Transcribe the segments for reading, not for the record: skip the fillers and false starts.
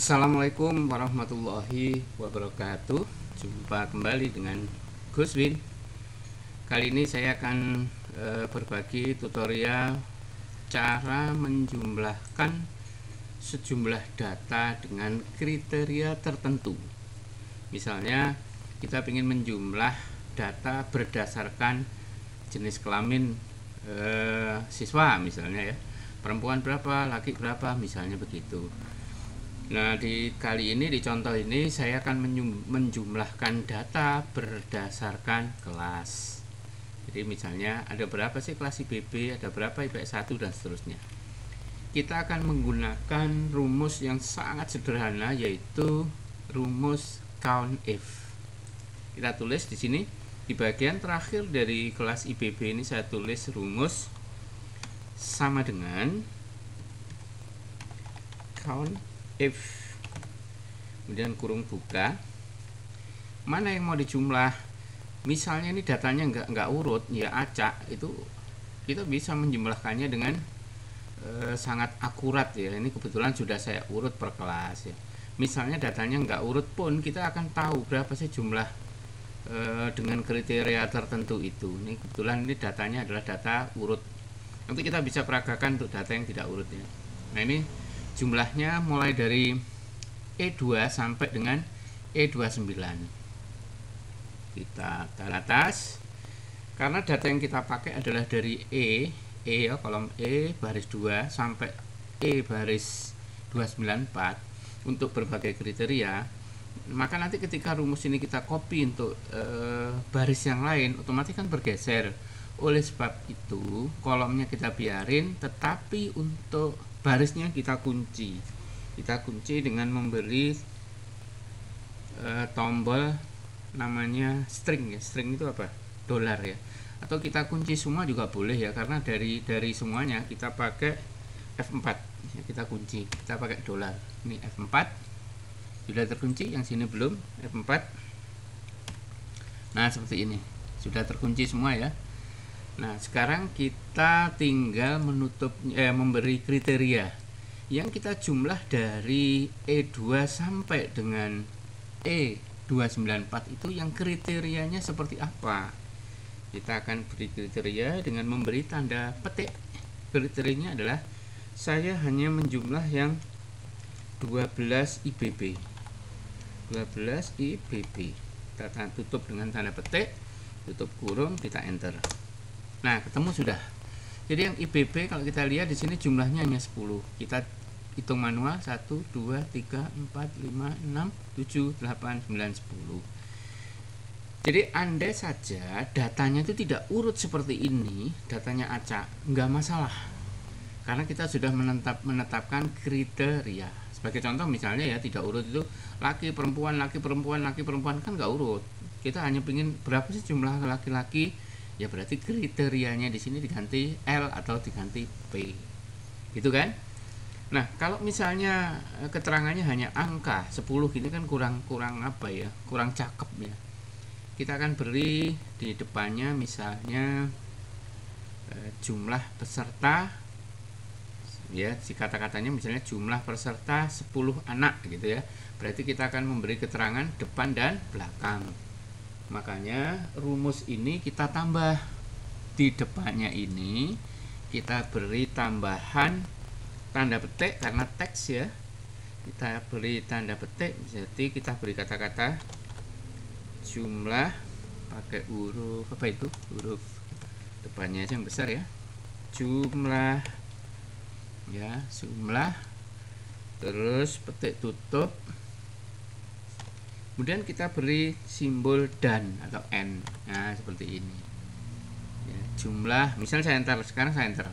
Assalamualaikum warahmatullahi wabarakatuh. Jumpa kembali dengan Gus Win. Kali ini saya akan berbagi tutorial cara menjumlahkan sejumlah data dengan kriteria tertentu. Misalnya kita ingin menjumlah data berdasarkan jenis kelamin siswa, misalnya ya, perempuan berapa, laki berapa, misalnya begitu. Nah, di kali ini, di contoh ini, saya akan menjumlahkan data berdasarkan kelas. Jadi misalnya ada berapa sih kelas IPB, ada berapa IPS 1 dan seterusnya. Kita akan menggunakan rumus yang sangat sederhana, yaitu rumus COUNTIF. Kita tulis di sini di bagian terakhir dari kelas IPB ini, saya tulis rumus sama dengan COUNTIF, kemudian kurung buka, mana yang mau dijumlah. Misalnya ini datanya nggak urut, ya acak, itu kita bisa menjumlahkannya dengan sangat akurat ya. Ini kebetulan sudah saya urut per kelas ya. Misalnya datanya nggak urut pun kita akan tahu berapa sih jumlah dengan kriteria tertentu itu. Ini kebetulan ini datanya adalah data urut. Nanti kita bisa peragakan untuk data yang tidak urut ya. Nah, ini jumlahnya mulai dari E2 sampai dengan E29. Kita taruh atas. Karena data yang kita pakai adalah dari E ya, kolom E baris 2 sampai E baris 294 untuk berbagai kriteria. Maka nanti ketika rumus ini kita copy untuk baris yang lain, otomatis kan bergeser. Oleh sebab itu kolomnya kita biarin, tetapi untuk barisnya kita kunci dengan memberi tombol namanya string ya. String itu apa? Dolar ya. Atau kita kunci semua juga boleh ya, karena dari semuanya kita pakai F4 ya, kita kunci, kita pakai dolar. Ini F4 sudah terkunci, yang sini belum, F4. Nah, seperti ini sudah terkunci semua ya. Nah, sekarang kita tinggal memberi kriteria yang kita jumlah dari E2 sampai dengan E294 itu, yang kriterianya seperti apa. Kita akan beri kriteria dengan memberi tanda petik. Kriterianya adalah saya hanya menjumlah yang 12 IPB. 12 IPB. Kita tutup dengan tanda petik, tutup kurung, kita enter. Nah, ketemu sudah. Jadi yang IPB kalau kita lihat di sini jumlahnya hanya 10. Kita hitung manual 1 2 3 4 5 6 7 8 9 10. Jadi andai saja datanya itu tidak urut seperti ini, datanya acak, nggak masalah. Karena kita sudah menetapkan kriteria. Sebagai contoh misalnya ya, tidak urut itu laki perempuan kan nggak urut. Kita hanya ingin berapa sih jumlah laki-laki, ya berarti kriterianya di sini diganti L atau diganti P, gitu kan. Nah, kalau misalnya keterangannya hanya angka 10, ini kan kurang apa ya, kurang cakep ya. Kita akan beri di depannya misalnya jumlah peserta ya, si kata-katanya misalnya jumlah peserta 10 anak gitu ya. Berarti kita akan memberi keterangan depan dan belakang. Makanya rumus ini kita tambah di depannya, ini kita beri tambahan tanda petik karena teks ya. Kita beri tanda petik, jadi kita beri kata-kata jumlah pakai huruf apa itu? Huruf depannya aja yang besar ya. Jumlah ya, jumlah, terus petik tutup. Kemudian kita beri simbol dan atau N. Nah, seperti ini ya, jumlah, misal saya enter, sekarang saya enter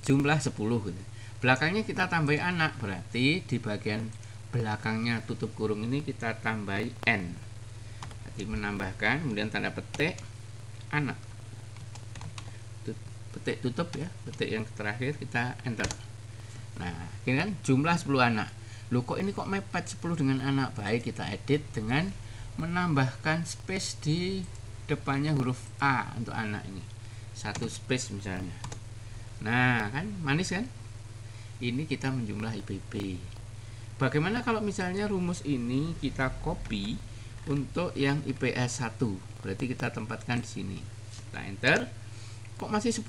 jumlah 10 gitu. Belakangnya kita tambahi anak, berarti di bagian belakangnya tutup kurung ini kita tambahi N. Jadi menambahkan, kemudian tanda petik anak, petik tutup ya, petik yang terakhir kita enter. Nah, ini kan jumlah 10 anak. Loh, kok ini kok mepet 10 dengan anak? Baik, kita edit dengan menambahkan space di depannya huruf A untuk anak ini. 1 space misalnya. Nah, kan manis kan? Ini kita menjumlah IPB. bagaimana kalau misalnya rumus ini kita copy untuk yang IPS 1? Berarti kita tempatkan di sini. Kita enter. Kok masih 10?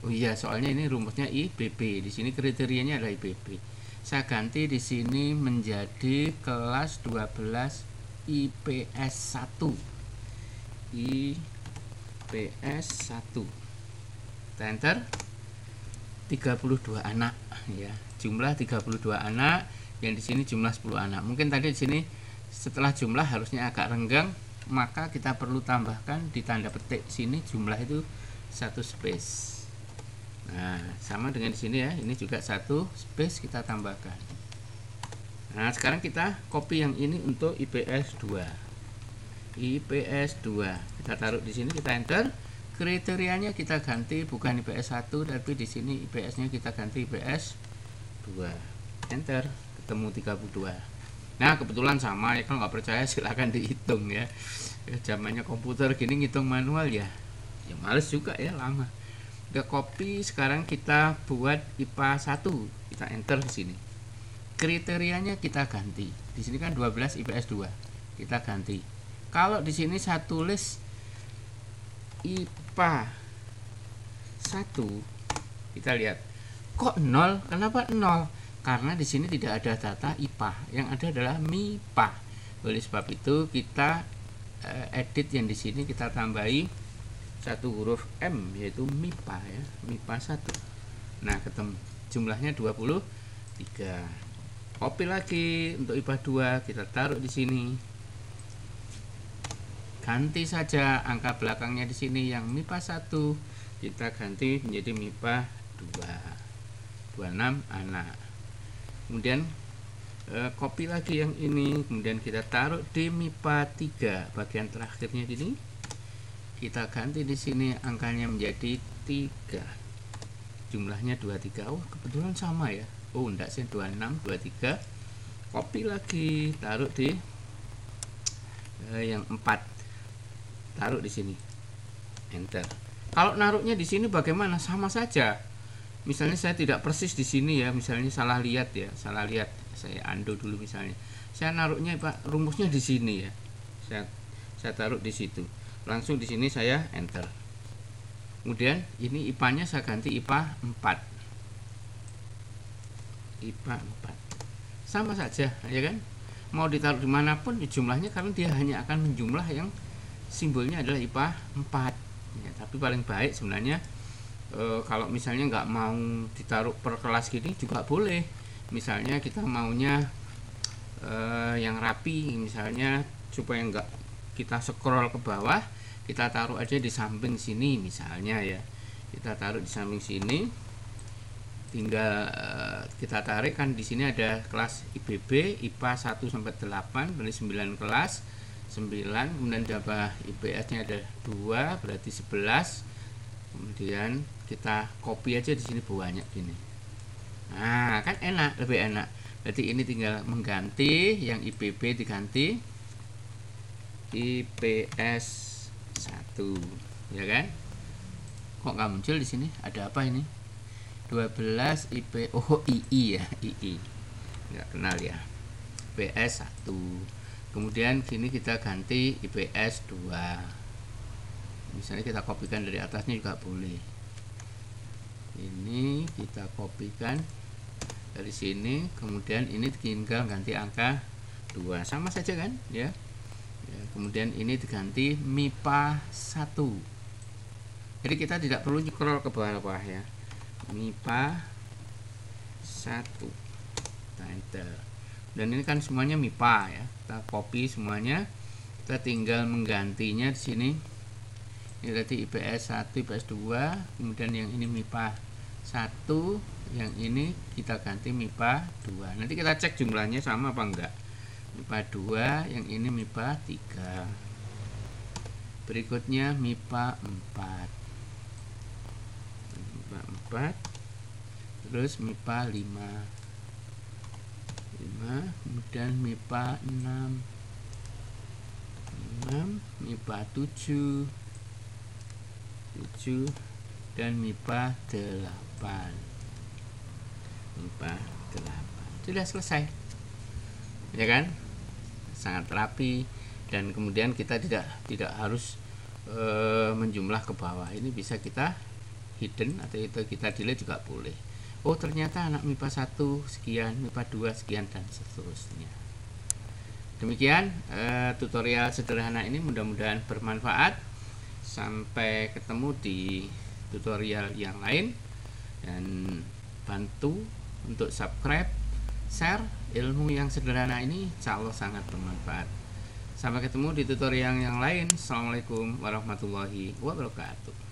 Oh iya, soalnya ini rumusnya IPB. Di sini kriterianya adalah IPB. Saya ganti di sini menjadi kelas 12 IPS 1. IPS 1. Kita enter. 32 anak ya. Jumlah 32 anak, yang di sini jumlah 10 anak. Mungkin tadi di sini setelah jumlah harusnya agak renggang, maka kita perlu tambahkan di tanda petik sini jumlah itu 1 space. Nah, sama dengan di sini ya, ini juga 1 space kita tambahkan. Nah, sekarang kita copy yang ini untuk IPS 2. IPS 2. Kita taruh di sini, kita enter. Kriterianya kita ganti bukan IPS 1, tapi di sini IPS-nya kita ganti IPS 2. Enter, ketemu 32. Nah, kebetulan sama ya, kalau nggak percaya silahkan dihitung ya. Zamannya komputer gini ngitung manual ya males juga ya, lama. Udah copy, sekarang kita buat IPA 1. Kita enter di sini. Kriterianya kita ganti. Di sini kan 12 IPS 2. Kita ganti. Kalau di sini saya tulis IPA 1, kita lihat kok 0. Kenapa 0? Karena di sini tidak ada data IPA, yang ada adalah MIPA. Oleh sebab itu kita edit yang di sini, kita tambahi satu huruf M, yaitu MIPA ya, MIPA 1. Nah, ketemu jumlahnya 23. Copy lagi untuk IPA 2, kita taruh di sini. Ganti saja angka belakangnya di sini, yang MIPA 1 kita ganti menjadi MIPA 2. 26 anak. Kemudian copy lagi yang ini, kemudian kita taruh di MIPA 3 bagian terakhirnya ini. Kita ganti di sini angkanya menjadi 3. Jumlahnya 23. Oh, kebetulan sama ya. Oh, enggak sih, 26, 23. Copy lagi, taruh di yang 4. Taruh di sini. Enter. Kalau naruhnya di sini bagaimana? Sama saja. Misalnya saya tidak persis di sini ya, misalnya salah lihat ya, salah lihat. Saya undo dulu misalnya. Saya naruhnya Pak, rumusnya di sini ya. Saya taruh di situ. Langsung di sini saya enter. Kemudian ini IPA-nya saya ganti IPA 4. IPA 4. Sama saja, ya kan? Mau ditaruh dimanapun jumlahnya, karena dia hanya akan menjumlah yang simbolnya adalah IPA 4. Ya, tapi paling baik sebenarnya kalau misalnya nggak mau ditaruh per kelas gini juga boleh. Misalnya kita maunya yang rapi, misalnya supaya nggak kita scroll ke bawah, kita taruh aja di samping sini misalnya ya. Kita taruh di samping sini, tinggal kita tarik, kan di sini ada kelas IPB IPA 1 sampai 8, berarti 9 kelas, 9, kemudian dapat IPS-nya ada 2, berarti 11. Kemudian kita copy aja di sini banyak gini. Nah, kan enak, lebih enak. Berarti ini tinggal mengganti yang IPB diganti IPS 1, ya kan? Kok nggak muncul di sini? Ada apa ini? 12 IP, oh II ya, II. Nggak kenal ya. IPS 1. Kemudian sini kita ganti IPS 2. Misalnya kita kopikan dari atasnya juga boleh. Ini kita kopikan dari sini, kemudian ini tinggal ganti angka 2. Sama saja kan ya. Kemudian ini diganti MIPA 1. Jadi kita tidak perlu scroll ke bawah ya. MIPA 1. Kita enter. Dan ini kan semuanya MIPA ya. Kita copy semuanya. Kita tinggal menggantinya di sini. Ini berarti IPS 1, IPS 2, kemudian yang ini MIPA 1, yang ini kita ganti MIPA 2. Nanti kita cek jumlahnya sama apa enggak. MIPA 2, yang ini MIPA 3. Berikutnya MIPA 4. MIPA 4. Terus MIPA 5. Kemudian MIPA 6. MIPA 7. Dan MIPA 8. MIPA 8. Sudah selesai. ya kan, sangat rapi, dan kemudian kita tidak harus menjumlah ke bawah. Ini bisa kita hidden atau itu kita delete juga boleh. Oh ternyata anak MIPA 1 sekian, MIPA 2 sekian, dan seterusnya. Demikian tutorial sederhana ini, mudah-mudahan bermanfaat. Sampai ketemu di tutorial yang lain, dan bantu untuk subscribe, share ilmu yang sederhana ini, insya Allah sangat bermanfaat. Sampai ketemu di tutorial yang lain. Assalamualaikum warahmatullahi wabarakatuh.